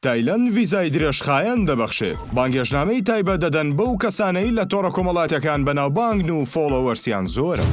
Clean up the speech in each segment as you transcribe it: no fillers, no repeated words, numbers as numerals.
تایلەند ڤیزای درێژخایەن دەبەخشێت. بانگێژنامەی تایبەت دەدەن بەو کەسانەی لە تۆڕە کۆمەڵاتیەکان بەناوبانگن و فۆلۆوەرسیان زۆرە.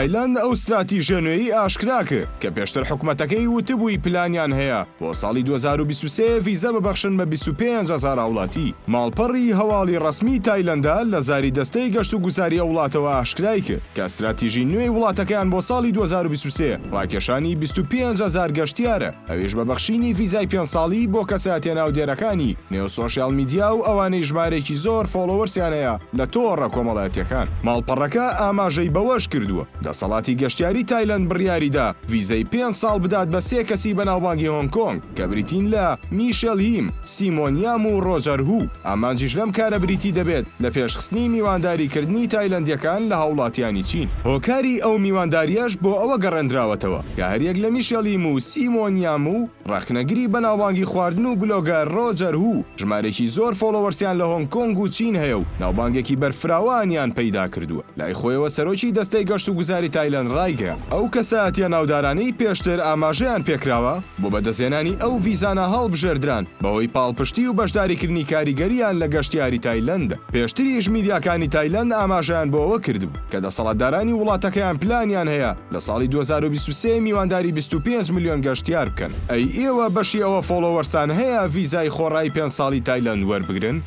تایلەند ئەو استراتیژیە نوێیی ئاشکرا کرد کە پێشتر حکومەتەکەی وتبووی پلانیان هەیە بۆ ساڵی 2023 ڤیزە ببەخشن بە 25,000 وڵاتی. ماڵپەڕی هەواڵی ڕەسمی تایلەندە لە زاری دەستەی گەشت و گوزاری ئەو وڵاتەوە ئاشکرای کرد کە استراتیژی نوێی وڵاتەکەیان بۆ ساڵی 2023 ڕاکێشانی 25,000 گەشتیارە، ئەوێش بەبەخشینی ڤیزای 5 ساڵی بۆ کەساتێ ناودێرەکانی نێو سۆشیال میدیا و ئەوانەی ژمارەیەکی زۆر فۆلۆوەرسیان هەیە لە تۆڕە کۆمەڵایەتیەکان. ماڵپەڕەکە ئاماژەی بەوەش کردووە دەسەڵاتی گەشتیاری تایلەند بڕیاریدا ڤیزەی 5 ساڵ بدات بە 3 کەسی بەناوبانگی هۆنگ کۆنگ کە بریتین لە میشێل هیم، سیمۆن یام و ڕۆجەر هو. ئامانجیش لەم کارە بریتی دەبێت لە پێشخستنی میوانداریکردنی تایلەندیەکان لە هاوڵاتیانی چین. هۆکاری ئەو میوانداریەش بۆ ئەوە گەڕێنراوەتەوە کە هەریەک لە میشێل هیم و سیمۆن یام و ڕاخنەگری بەناوبانگی خواردن و بلۆگەر ڕۆجەر هو ژمارەی زۆر فۆلۆوەرسیان لە هۆنگ کۆنگ و چین هەیە و ناوبانگێکی بەرفراوانیان پەیدا کردووە. لای خۆیەوە سەرۆکی دەستەی گەشت و گوزاری تایلەند ڕایگە ئەو کەساتیە ناودارانەی پێشتر ئاماژەیان پێکراوە بۆ بەدەستێنانی ئەو ڤیزانە هەڵبژێردران بەهۆی پاڵپشتی و بەشداریکردنی کاریگەریان لە گەشتیاری تایلەند. پێشتریش میدیاکانی تایلەند ئاماژەیان بۆ ئەوە کردبوو کە دەسەڵاتدارانی وڵاتەکەیان پلانیان هەیە لە ساڵی 2023 میوانداری 25 میلیۆن گەشتیار بکەن. ئەی ئێوە بەشی ئەوە فۆلۆوەرسان هەیە ڤیزای خۆڕایی 5 ساڵی تایلەند وەربگرن؟